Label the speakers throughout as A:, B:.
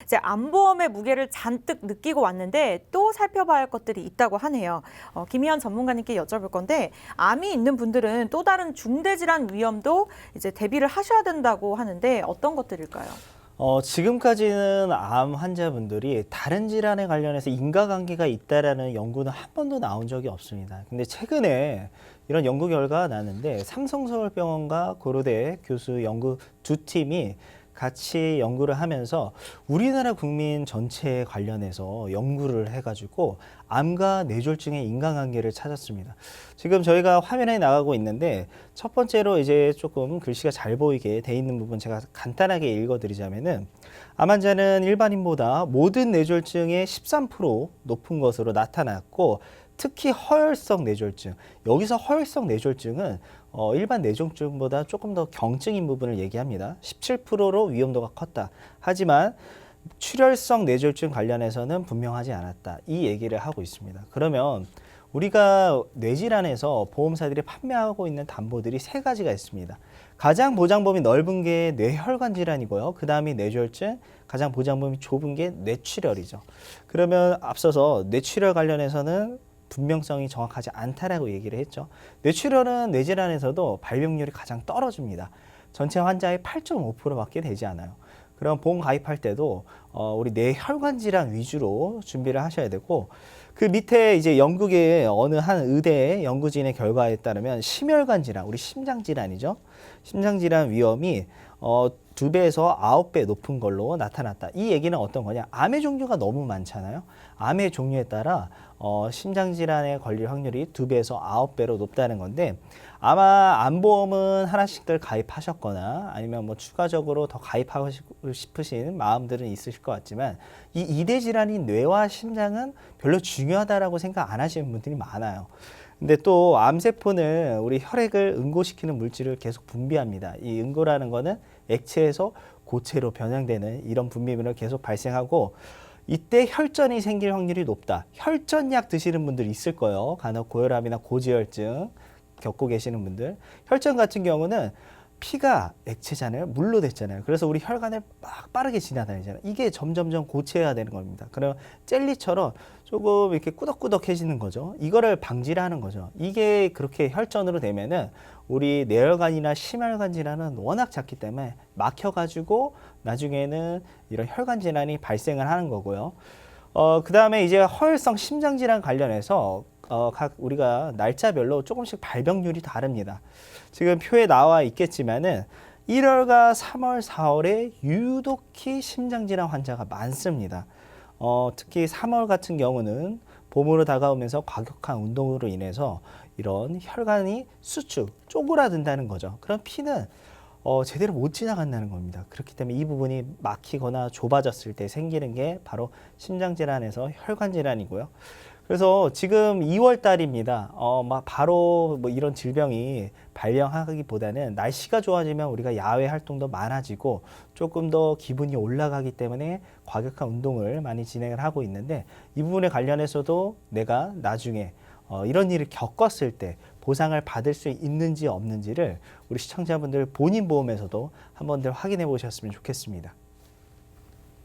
A: 이제 암보험의 무게를 잔뜩 느끼고 왔는데 또 살펴봐야 할 것들이 있다고 하네요. 김희연 전문가님께 여쭤볼 건데 암이 있는 분들은 또 다른 중대질환 위험도 이제 대비를 하셔야 된다고 하는데 어떤 것들일까요?
B: 지금까지는 암 환자분들이 다른 질환에 관련해서 인과관계가 있다라는 연구는 한 번도 나온 적이 없습니다. 근데 최근에 이런 연구 결과가 나왔는데 삼성서울병원과 고려대 교수 연구 두 팀이 같이 연구를 하면서 우리나라 국민 전체에 관련해서 연구를 해가지고 암과 뇌졸중의 인과관계를 찾았습니다. 지금 저희가 화면에 나가고 있는데 첫 번째로 이제 조금 글씨가 잘 보이게 돼 있는 부분 제가 간단하게 읽어드리자면은 암 환자는 일반인보다 모든 뇌졸중의 13% 높은 것으로 나타났고 특히 허혈성 뇌졸중, 여기서 허혈성 뇌졸중은 일반 뇌졸중보다 조금 더 경증인 부분을 얘기합니다. 17%로 위험도가 컸다. 하지만 출혈성 뇌졸중 관련해서는 분명하지 않았다. 이 얘기를 하고 있습니다. 그러면 우리가 뇌질환에서 보험사들이 판매하고 있는 담보들이 세 가지가 있습니다. 가장 보장범위 넓은 게 뇌혈관 질환이고요. 그 다음이 뇌졸중, 가장 보장범위 좁은 게 뇌출혈이죠. 그러면 앞서서 뇌출혈 관련해서는 분명성이 정확하지 않다라고 얘기를 했죠. 뇌출혈은 뇌질환에서도 발병률이 가장 떨어집니다. 전체 환자의 8.5%밖에 되지 않아요. 그럼 보험 가입할 때도 우리 뇌혈관 질환 위주로 준비를 하셔야 되고 그 밑에 이제 영국의 어느 한 의대 연구진의 결과에 따르면 심혈관 질환, 우리 심장 질환이죠. 심장 질환 위험이 2배에서 9배 높은 걸로 나타났다. 이 얘기는 어떤 거냐? 암의 종류가 너무 많잖아요. 암의 종류에 따라 심장 질환에 걸릴 확률이 2배에서 9배로 높다는 건데 아마 암보험은 하나씩들 가입하셨거나 아니면 뭐 추가적으로 더 가입하고 싶으신 마음들은 있으실 것 같지만 이 2대 질환인 뇌와 심장은 별로 중요하다라고 생각 안 하시는 분들이 많아요. 근데 또 암세포는 우리 혈액을 응고시키는 물질을 계속 분비합니다. 이 응고라는 거는 액체에서 고체로 변형되는 이런 분비물을 계속 발생하고 이때 혈전이 생길 확률이 높다. 혈전약 드시는 분들 있을 거예요. 간혹 고혈압이나 고지혈증 겪고 계시는 분들. 혈전 같은 경우는 피가 액체잖아요. 물로 됐잖아요. 그래서 우리 혈관을 막 빠르게 지나다니잖아요. 이게 점점점 고체해야 되는 겁니다. 그럼 젤리처럼 조금 이렇게 꾸덕꾸덕해지는 거죠. 이거를 방지를 하는 거죠. 이게 그렇게 혈전으로 되면은 우리 뇌혈관이나 심혈관 질환은 워낙 작기 때문에 막혀가지고 나중에는 이런 혈관 질환이 발생을 하는 거고요. 그 다음에 이제 허혈성 심장 질환 관련해서 각 우리가 날짜별로 조금씩 발병률이 다릅니다. 지금 표에 나와 있겠지만은 1월과 3월, 4월에 유독히 심장질환 환자가 많습니다. 특히 3월 같은 경우는 봄으로 다가오면서 과격한 운동으로 인해서 이런 혈관이 수축, 쪼그라든다는 거죠. 그럼 피는 제대로 못 지나간다는 겁니다. 그렇기 때문에 이 부분이 막히거나 좁아졌을 때 생기는 게 바로 심장질환에서 혈관질환이고요. 그래서 지금 2월 달입니다. 막 바로 뭐 이런 질병이 발병하기보다는 날씨가 좋아지면 우리가 야외 활동도 많아지고 조금 더 기분이 올라가기 때문에 과격한 운동을 많이 진행을 하고 있는데 이 부분에 관련해서도 내가 나중에 이런 일을 겪었을 때 보상을 받을 수 있는지 없는지를 우리 시청자분들 본인 보험에서도 한번들 확인해 보셨으면 좋겠습니다.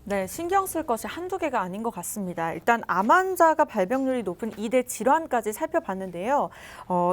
A: 네, 신경 쓸 것이 한두 개가 아닌 것 같습니다. 일단 암 환자가 발병률이 높은 2대 질환까지 살펴봤는데요.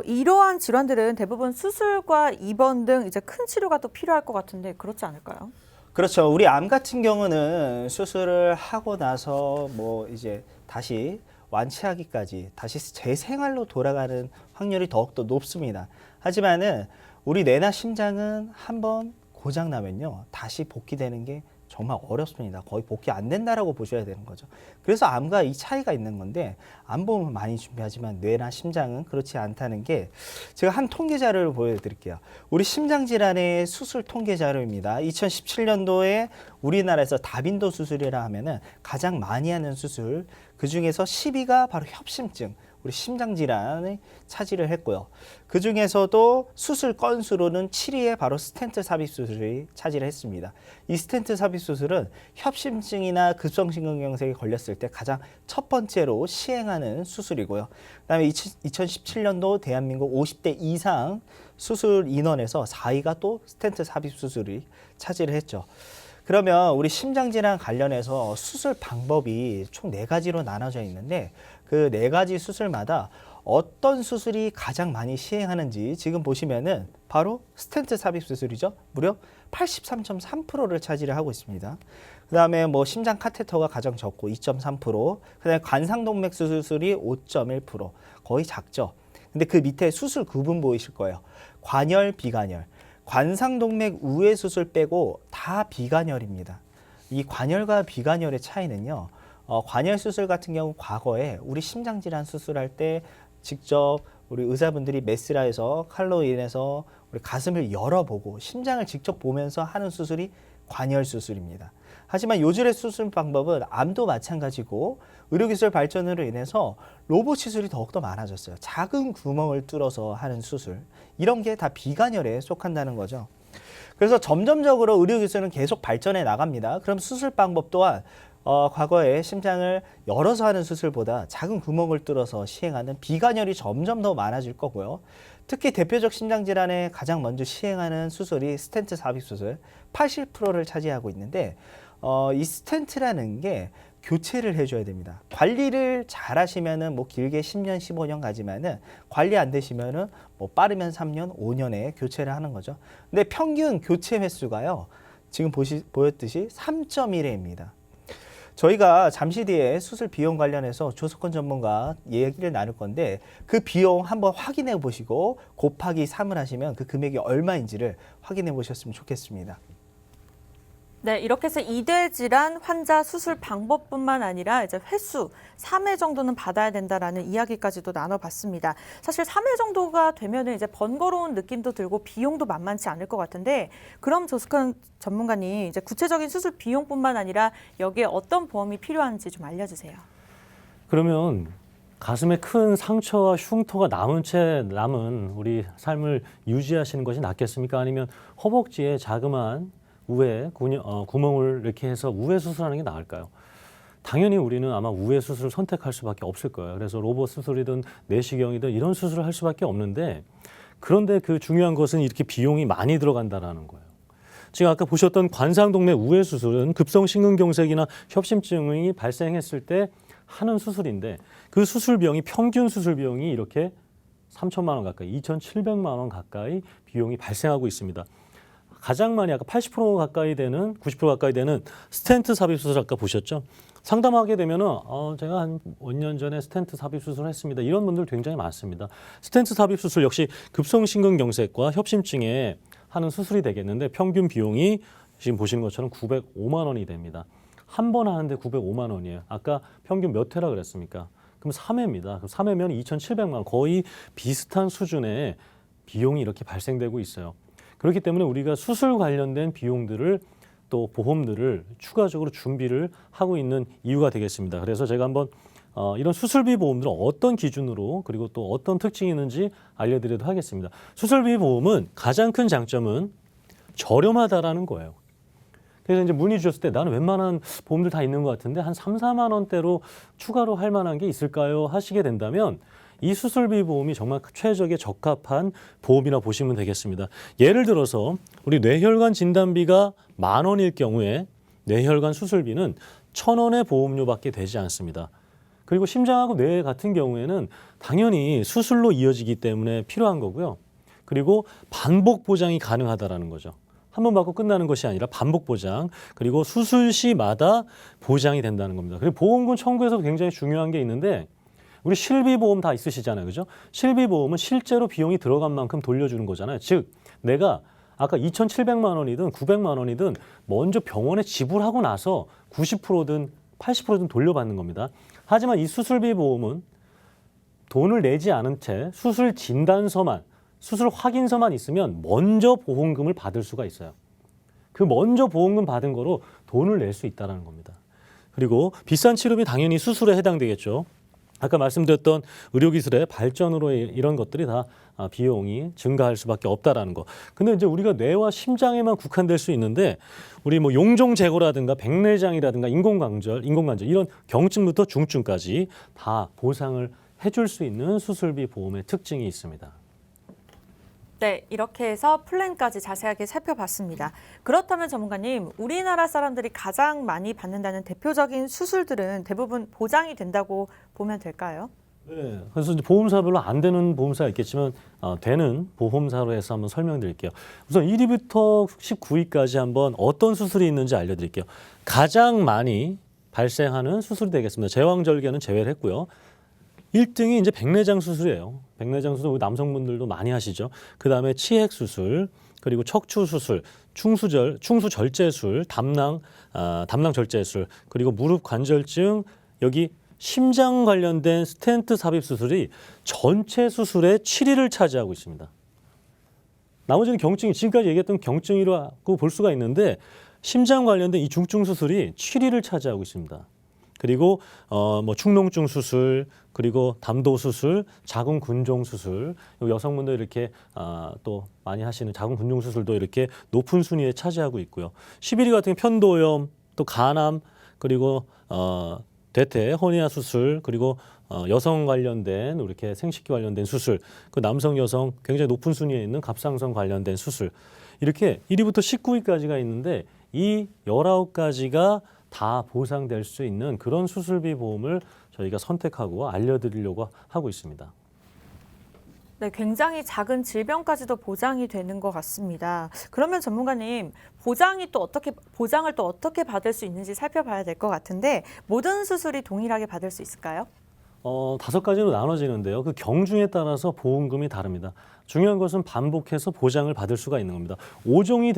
A: 이러한 질환들은 대부분 수술과 입원 등 이제 큰 치료가 또 필요할 것 같은데 그렇지 않을까요?
B: 그렇죠. 우리 암 같은 경우는 수술을 하고 나서 뭐 이제 다시 완치하기까지 다시 제 생활로 돌아가는 확률이 더욱더 높습니다. 하지만은 우리 뇌나 심장은 한번 고장 나면요 다시 복귀되는 게 정말 어렵습니다. 거의 복귀 안 된다라고 보셔야 되는 거죠. 그래서 암과 이 차이가 있는 건데 암보험은 많이 준비하지만 뇌나 심장은 그렇지 않다는 게 제가 한 통계 자료를 보여드릴게요. 우리 심장 질환의 수술 통계 자료입니다. 2017년도에 우리나라에서 다빈도 수술이라 하면은 가장 많이 하는 수술 그 중에서 10위가 바로 협심증. 우리 심장 질환에 차지를 했고요. 그 중에서도 수술 건수로는 7위에 바로 스텐트 삽입 수술이 차지를 했습니다. 이 스텐트 삽입 수술은 협심증이나 급성심근경색에 걸렸을 때 가장 첫 번째로 시행하는 수술이고요. 그다음에 2017년도 대한민국 50대 이상 수술 인원에서 4위가 또 스텐트 삽입 수술이 차지를 했죠. 그러면 우리 심장질환 관련해서 수술 방법이 총 4가지로 나눠져 있는데 그 4가지 수술마다 어떤 수술이 가장 많이 시행하는지 지금 보시면은 바로 스텐트 삽입 수술이죠. 무려 83.3%를 차지를 하고 있습니다. 그 다음에 뭐 심장 카테터가 가장 적고 2.3%, 그 다음에 관상동맥 수술이 5.1%, 거의 작죠. 근데 그 밑에 수술 구분 보이실 거예요. 관열, 비관열. 관상동맥 우회 수술 빼고 다 비관열입니다. 이 관열과 비관열의 차이는요. 관열 수술 같은 경우 과거에 우리 심장질환 수술할 때 직접 우리 의사분들이 메스라에서 칼로 인해서 우리 가슴을 열어보고 심장을 직접 보면서 하는 수술이 관열 수술입니다. 하지만 요즘의 수술 방법은 암도 마찬가지고 의료기술 발전으로 인해서 로봇 시술이 더욱더 많아졌어요. 작은 구멍을 뚫어서 하는 수술, 이런 게 다 비관열에 속한다는 거죠. 그래서 점점적으로 의료기술은 계속 발전해 나갑니다. 그럼 수술 방법 또한 과거에 심장을 열어서 하는 수술보다 작은 구멍을 뚫어서 시행하는 비관열이 점점 더 많아질 거고요. 특히 대표적 심장질환에 가장 먼저 시행하는 수술이 스텐트 삽입 수술, 80%를 차지하고 있는데 이 스텐트라는 게 교체를 해줘야 됩니다. 관리를 잘 하시면은 뭐 길게 10년, 15년 가지만은 관리 안 되시면은 뭐 빠르면 3년, 5년에 교체를 하는 거죠. 근데 평균 교체 횟수가요, 지금 보였듯이 3.1회입니다. 저희가 잠시 뒤에 수술 비용 관련해서 조석권 전문가 얘기를 나눌 건데 그 비용 한번 확인해 보시고 곱하기 3을 하시면 그 금액이 얼마인지를 확인해 보셨으면 좋겠습니다.
A: 네, 이렇게 해서 이대 질환 환자 수술 방법뿐만 아니라 이제 횟수 3회 정도는 받아야 된다라는 이야기까지도 나눠봤습니다. 사실 3회 정도가 되면은 이제 번거로운 느낌도 들고 비용도 만만치 않을 것 같은데, 그럼 조숙한 전문가님 이제 구체적인 수술 비용뿐만 아니라 여기에 어떤 보험이 필요한지 좀 알려주세요.
C: 그러면 가슴에 큰 상처와 흉터가 남은 채 남은 우리 삶을 유지하시는 것이 낫겠습니까? 아니면 허벅지에 자그마한 우회 구멍을 이렇게 해서 우회 수술하는 게 나을까요? 당연히 우리는 아마 우회 수술을 선택할 수밖에 없을 거예요. 그래서 로봇 수술이든 내시경이든 이런 수술을 할 수밖에 없는데, 그런데 그 중요한 것은 이렇게 비용이 많이 들어간다는 거예요. 지금 아까 보셨던 관상동맥 우회 수술은 급성심근경색이나 협심증이 발생했을 때 하는 수술인데, 그 수술 비용이 평균 수술 비용이 이렇게 3천만 원 가까이, 2,700만 원 가까이 비용이 발생하고 있습니다. 가장 많이 아까 80% 가까이 되는 90% 가까이 되는 스텐트 삽입 수술 아까 보셨죠? 상담하게 되면은 제가 한 5년 전에 스텐트 삽입 수술을 했습니다. 이런 분들 굉장히 많습니다. 스텐트 삽입 수술 역시 급성심근경색과 협심증에 하는 수술이 되겠는데 평균 비용이 지금 보시는 것처럼 905만 원이 됩니다. 한 번 하는데 905만 원이에요. 아까 평균 몇 회라 그랬습니까? 그럼 3회입니다. 그럼 3회면 2,700만 원, 거의 비슷한 수준의 비용이 이렇게 발생되고 있어요. 그렇기 때문에 우리가 수술 관련된 비용들을 또 보험들을 추가적으로 준비를 하고 있는 이유가 되겠습니다. 그래서 제가 한번 이런 수술비 보험들은 어떤 기준으로 그리고 또 어떤 특징이 있는지 알려드리도록 하겠습니다. 수술비 보험은 가장 큰 장점은 저렴하다라는 거예요. 그래서 이제 문의 주셨을 때 나는 웬만한 보험들 다 있는 것 같은데 한 3, 4만 원대로 추가로 할 만한 게 있을까요? 하시게 된다면 이 수술비 보험이 정말 최적에 적합한 보험이라 보시면 되겠습니다. 예를 들어서 우리 뇌혈관 진단비가 10,000원일 경우에 뇌혈관 수술비는 1,000원의 보험료밖에 되지 않습니다. 그리고 심장하고 뇌 같은 경우에는 당연히 수술로 이어지기 때문에 필요한 거고요. 그리고 반복 보장이 가능하다라는 거죠. 한 번 받고 끝나는 것이 아니라 반복 보장, 그리고 수술 시마다 보장이 된다는 겁니다. 그리고 보험금 청구에서도 굉장히 중요한 게 있는데, 우리 실비보험 다 있으시잖아요. 그죠? 실비보험은 실제로 비용이 들어간 만큼 돌려주는 거잖아요. 즉, 내가 아까 2,700만 원이든 900만 원이든 먼저 병원에 지불하고 나서 90%든 80%든 돌려받는 겁니다. 하지만 이 수술비 보험은 돈을 내지 않은 채 수술 진단서만, 수술 확인서만 있으면 먼저 보험금을 받을 수가 있어요. 그 먼저 보험금 받은 거로 돈을 낼 수 있다는 겁니다. 그리고 비싼 치료비 당연히 수술에 해당되겠죠. 아까 말씀드렸던 의료기술의 발전으로 이런 것들이 다 비용이 증가할 수밖에 없다라는 거. 근데 이제 우리가 뇌와 심장에만 국한될 수 있는데, 우리 뭐 용종 제거라든가 백내장이라든가 인공관절 이런 경증부터 중증까지 다 보상을 해줄 수 있는 수술비 보험의 특징이 있습니다.
A: 네, 이렇게 해서 플랜까지 자세하게 살펴봤습니다. 그렇다면 전문가님, 우리나라 사람들이 가장 많이 받는다는 대표적인 수술들은 대부분 보장이 된다고 보면 될까요?
C: 네, 그래서 이제 보험사별로 안 되는 보험사가 있겠지만 되는 보험사로 해서 한번 설명드릴게요. 우선 1위부터 19위까지 한번 어떤 수술이 있는지 알려드릴게요. 가장 많이 발생하는 수술이 되겠습니다. 제왕절개는 제외를 했고요. 1등이 이제 백내장 수술이에요. 백내장 수술 우리 남성분들도 많이 하시죠. 그다음에 치핵 수술, 그리고 척추 수술, 충수 절제술, 담낭 절제술, 그리고 무릎 관절증, 여기 심장 관련된 스텐트 삽입 수술이 전체 수술의 7위를 차지하고 있습니다. 나머지는 경증이 지금까지 얘기했던 경증이라고 볼 수가 있는데 심장 관련된 이 중증 수술이 7위를 차지하고 있습니다. 그리고 뭐 축농증 수술, 그리고 담도 수술, 자궁 근종 수술, 여성분들 이렇게 또 많이 하시는 자궁 근종 수술도 이렇게 높은 순위에 차지하고 있고요. 11위 같은 경우 편도염, 또 간암, 그리고 대퇴, 허니아 수술, 그리고 여성 관련된 이렇게 생식기 관련된 수술, 그 남성 여성 굉장히 높은 순위에 있는 갑상선 관련된 수술, 이렇게 1위부터 19위까지가 있는데 이 19가지가 다 보상될 수 있는 그런 수술비 보험을 저희가 선택하고 알려드리려고 하고 있습니다.
A: 네, 굉장히 작은 질병까지도 보장이 되는 것 같습니다. 그러면 전문가님, 보장을 또 어떻게 받을 수 있는지 살펴봐야 될 것 같은데 모든 수술이 동일하게 받을 수 있을까요?
C: 5가지로 나눠지는데요. 그 경중에 따라서 보험금이 다릅니다. 중요한 것은 반복해서 보장을 받을 수가 있는 겁니다. 5종이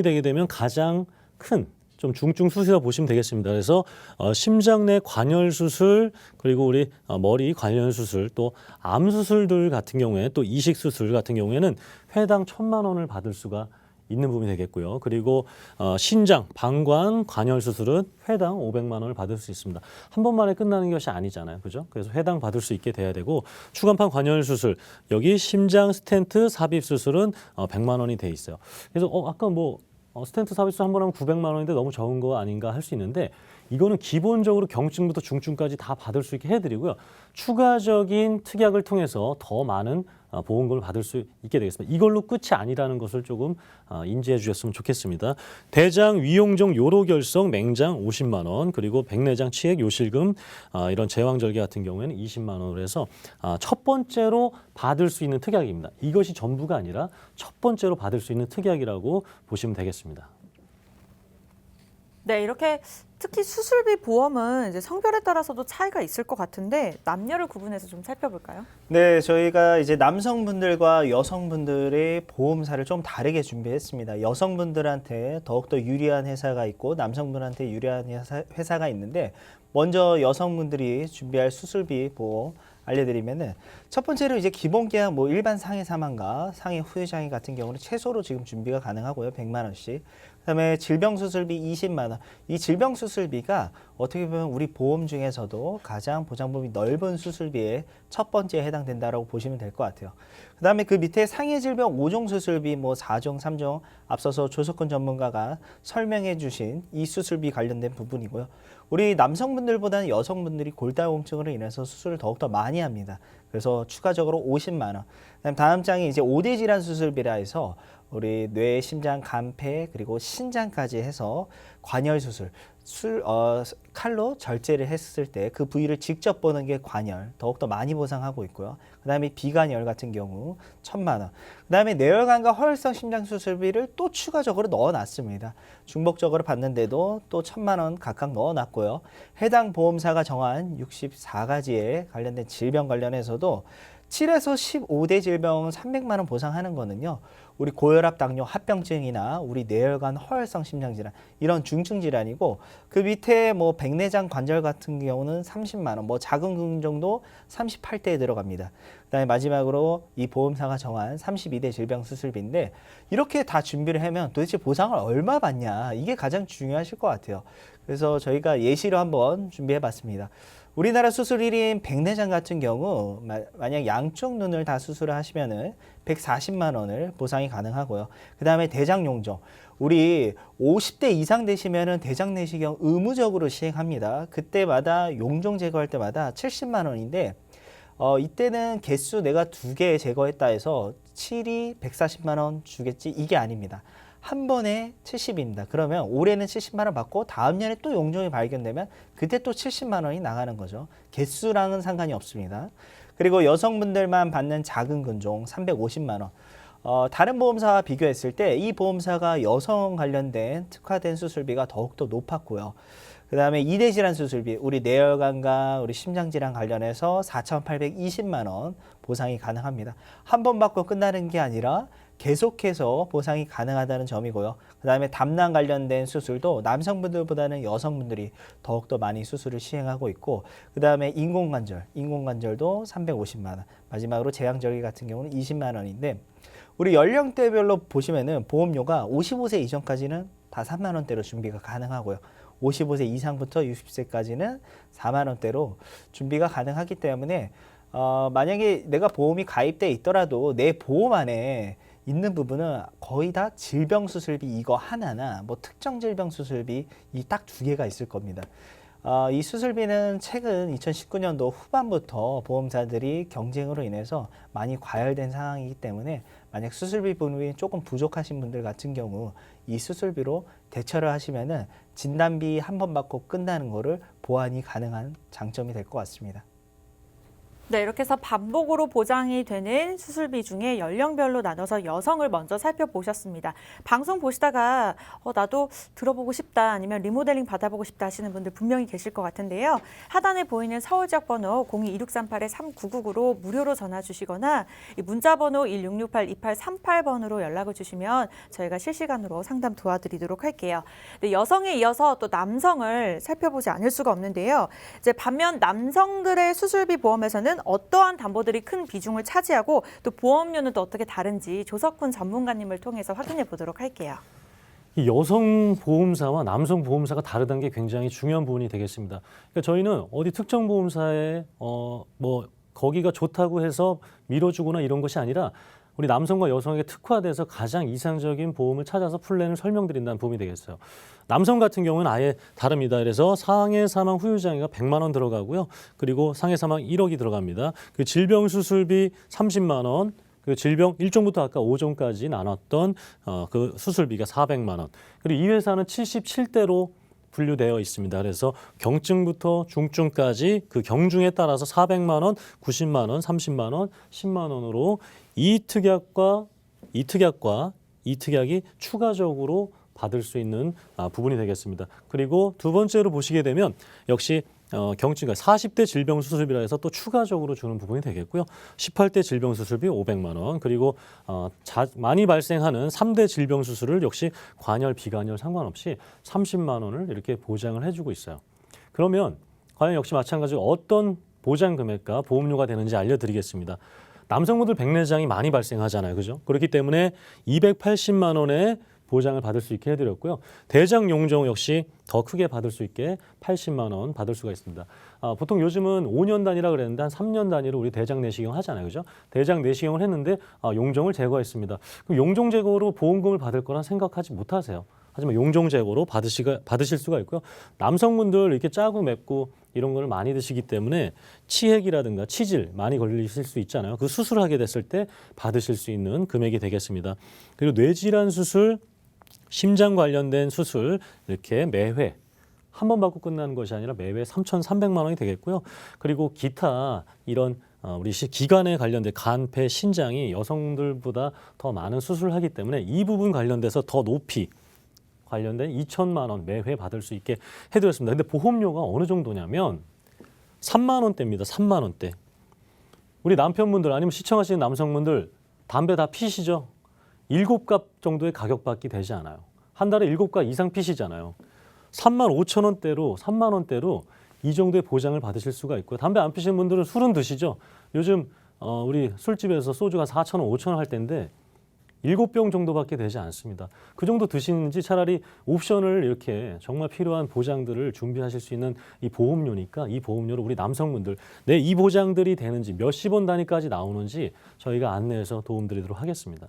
C: 되게 되면 가장 큰 좀 중증 수술이라고 보시면 되겠습니다. 그래서 심장 내 관열 수술, 그리고 우리 머리 관련 수술, 또 암 수술들 같은 경우에, 또 이식 수술 같은 경우에는 회당 1,000만 원을 받을 수가 있는 부분이 되겠고요. 그리고 신장, 방광, 관열 수술은 회당 500만 원을 받을 수 있습니다. 한 번만에 끝나는 것이 아니잖아요. 그죠? 그래서 회당 받을 수 있게 돼야 되고, 추간판 관열 수술, 여기 심장 스텐트 삽입 수술은 100만 원이 돼 있어요. 그래서 아까 스텐트 삽입 수술 한 번 하면 900만 원인데 너무 적은 거 아닌가 할 수 있는데, 이거는 기본적으로 경증부터 중증까지 다 받을 수 있게 해드리고요. 추가적인 특약을 통해서 더 많은 보험금을 받을 수 있게 되겠습니다. 이걸로 끝이 아니라는 것을 조금 인지해 주셨으면 좋겠습니다. 대장, 위용종, 요로결석, 맹장 50만 원, 그리고 백내장, 치핵, 요실금, 이런 제왕절개 같은 경우에는 20만 원으로 해서 첫 번째로 받을 수 있는 특약입니다. 이것이 전부가 아니라 첫 번째로 받을 수 있는 특약이라고 보시면 되겠습니다.
A: 네, 이렇게 특히 수술비 보험은 이제 성별에 따라서도 차이가 있을 것 같은데 남녀를 구분해서 좀 살펴볼까요?
B: 네, 저희가 이제 남성분들과 여성분들의 보험사를 좀 다르게 준비했습니다. 여성분들한테 더욱더 유리한 회사가 있고 남성분한테 유리한 회사가 있는데, 먼저 여성분들이 준비할 수술비 보험 알려드리면은, 첫 번째로 이제 기본 계약 일반 상해 사망과 상해 후유 장애 같은 경우는 최소로 지금 준비가 가능하고요. 100만 원씩. 그다음에 질병 수술비 20만 원. 이 질병 수술비가 어떻게 보면 우리 보험 중에서도 가장 보장범위 넓은 수술비에 첫 번째에 해당된다라고 보시면 될 것 같아요. 그다음에 그 밑에 상해 질병 5종 수술비 4종, 3종 앞서서 조석훈 전문가가 설명해 주신 이 수술비 관련된 부분이고요. 우리 남성분들보다는 여성분들이 골다공증으로 인해서 수술을 더욱더 많이 합니다. 그래서 추가적으로 50만 원. 그다음 다음 장이 이제 5대 질환 수술비라 해서 우리 뇌, 심장, 간, 폐, 그리고 신장까지 해서 관열 수술, 칼로 절제를 했을 때 그 부위를 직접 보는 게 관열, 더욱더 많이 보상하고 있고요. 그 다음에 비관열 같은 경우 1,000만 원. 그 다음에 뇌혈관과 허혈성 심장 수술비를 또 추가적으로 넣어놨습니다. 중복적으로 받는데도 또 1,000만 원 각각 넣어놨고요. 해당 보험사가 정한 64가지에 관련된 질병 관련해서도 7에서 15대 질병은 300만 원 보상하는 거는요. 우리 고혈압, 당뇨, 합병증이나 우리 뇌혈관, 허혈성 심장질환 이런 중증 질환이고, 그 밑에 백내장 관절 같은 경우는 30만 원, 자궁 근종도 38대에 들어갑니다. 그다음에 마지막으로 이 보험사가 정한 32대 질병 수술비인데, 이렇게 다 준비를 하면 도대체 보상을 얼마 받냐, 이게 가장 중요하실 것 같아요. 그래서 저희가 예시로 한번 준비해봤습니다. 우리나라 수술 1인 백내장 같은 경우 만약 양쪽 눈을 다 수술을 하시면은 140만 원을 보상이 가능하고요. 그 다음에 대장 용종, 우리 50대 이상 되시면은 대장 내시경 의무적으로 시행합니다. 그때마다 용종 제거할 때마다 70만 원인데 이때는 개수 내가 2개 제거했다 해서 7이 140만 원 주겠지 이게 아닙니다. 한 번에 70입니다. 그러면 올해는 70만 원 받고 다음 년에 또 용종이 발견되면 그때 또 70만 원이 나가는 거죠. 개수랑은 상관이 없습니다. 그리고 여성분들만 받는 작은 근종 350만 원. 다른 보험사와 비교했을 때 이 보험사가 여성 관련된 특화된 수술비가 더욱더 높았고요. 그 다음에 2대 질환 수술비, 우리 뇌혈관과 우리 심장질환 관련해서 4,820만 원 보상이 가능합니다. 한 번 받고 끝나는 게 아니라 계속해서 보상이 가능하다는 점이고요. 그 다음에 담낭 관련된 수술도 남성분들보다는 여성분들이 더욱더 많이 수술을 시행하고 있고, 그 다음에 인공관절도 350만 원, 마지막으로 제왕절개 같은 경우는 20만 원인데, 우리 연령대별로 보시면은 보험료가 55세 이전까지는 다 3만 원대로 준비가 가능하고요. 55세 이상부터 60세까지는 4만 원대로 준비가 가능하기 때문에 만약에 내가 보험이 가입돼 있더라도 내 보험 안에 있는 부분은 거의 다 질병 수술비 이거 하나나 뭐 특정 질병 수술비 이 딱 두 개가 있을 겁니다. 이 수술비는 최근 2019년도 후반부터 보험사들이 경쟁으로 인해서 많이 과열된 상황이기 때문에 만약 수술비 부분이 조금 부족하신 분들 같은 경우 이 수술비로 대처를 하시면은 진단비 한 번 받고 끝나는 거를 보완이 가능한 장점이 될 것 같습니다.
A: 네, 이렇게 해서 반복으로 보장이 되는 수술비 중에 연령별로 나눠서 여성을 먼저 살펴보셨습니다. 방송 보시다가 나도 들어보고 싶다 아니면 리모델링 받아보고 싶다 하시는 분들 분명히 계실 것 같은데요. 하단에 보이는 서울 지역 번호 02-2638-3999로 무료로 전화 주시거나 이 문자 번호 1668-2838번으로 연락을 주시면 저희가 실시간으로 상담 도와드리도록 할게요. 네, 여성에 이어서 또 남성을 살펴보지 않을 수가 없는데요. 이제 반면 남성들의 수술비 보험에서는 어떠한 담보들이 큰 비중을 차지하고 또 보험료는 또 어떻게 다른지 조석훈 전문가님을 통해서 확인해 보도록 할게요.
C: 이 여성 보험사와 남성 보험사가 다르다는 게 굉장히 중요한 부분이 되겠습니다. 그러니까 저희는 어디 특정 보험사에 뭐 거기가 좋다고 해서 밀어주거나 이런 것이 아니라 우리 남성과 여성에게 특화돼서 가장 이상적인 보험을 찾아서 플랜을 설명드린다는 부분이 되겠어요. 남성 같은 경우는 아예 다릅니다. 그래서 상해 사망 후유 장애가 100만 원 들어가고요. 그리고 상해 사망 1억이 들어갑니다. 그 질병 수술비 30만 원, 그 질병 1종부터 아까 5종까지 나눴던 그 수술비가 400만 원. 그리고 이 회사는 77대로 분류되어 있습니다. 그래서 경증부터 중증까지 그 경중에 따라서 400만 원, 90만 원, 30만 원, 10만 원으로 이 특약이 추가적으로 받을 수 있는 부분이 되겠습니다. 그리고 두 번째로 보시게 되면 역시 경증과 40대 질병 수술비라 해서 또 추가적으로 주는 부분이 되겠고요. 18대 질병 수술비 500만 원, 그리고 많이 발생하는 3대 질병 수술을 역시 관열, 비관열 상관없이 30만 원을 이렇게 보장을 해주고 있어요. 그러면 과연 역시 마찬가지로 어떤 보장 금액과 보험료가 되는지 알려드리겠습니다. 남성분들 백내장이 많이 발생하잖아요. 그죠? 그렇기 때문에 280만 원의 보장을 받을 수 있게 해드렸고요. 대장 용종 역시 더 크게 받을 수 있게 80만 원 받을 수가 있습니다. 보통 요즘은 5년 단위라 그랬는데 한 3년 단위로 우리 대장 내시경 하잖아요. 그죠? 대장 내시경을 했는데 용종을 제거했습니다. 그럼 용종 제거로 보험금을 받을 거란 생각하지 못하세요. 하지만 용종 제거로 받으실 수가 있고요. 남성분들 이렇게 짜고 맵고 이런 거를 많이 드시기 때문에 치핵이라든가 치질 많이 걸리실 수 있잖아요. 그 수술하게 됐을 때 받으실 수 있는 금액이 되겠습니다. 그리고 뇌질환 수술, 심장 관련된 수술 이렇게 매회 한 번 받고 끝나는 것이 아니라 매회 3,300만 원이 되겠고요. 그리고 기타 이런 우리 기관에 관련된 간, 폐, 신장이 여성들보다 더 많은 수술을 하기 때문에 이 부분 관련돼서 더 높이 관련된 2천만 원 매회 받을 수 있게 해드렸습니다. 근데 보험료가 어느 정도냐면 3만 원대입니다. 3만 원대. 우리 남편분들 아니면 시청하시는 남성분들 담배 다 피시죠? 7갑 정도의 가격밖에 되지 않아요. 한 달에 7갑 이상 피시잖아요. 3만 5천 원대로 3만 원대로 이 정도의 보장을 받으실 수가 있고요. 담배 안 피시는 분들은 술은 드시죠? 요즘 우리 술집에서 소주가 4천 원, 5천 원 할 텐데 7병 정도밖에 되지 않습니다. 그 정도 드시는지 차라리 옵션을 이렇게 정말 필요한 보장들을 준비하실 수 있는 이 보험료니까 이 보험료를 우리 남성분들 이 보장들이 되는지 몇십 원 단위까지 나오는지 저희가 안내해서 도움드리도록 하겠습니다.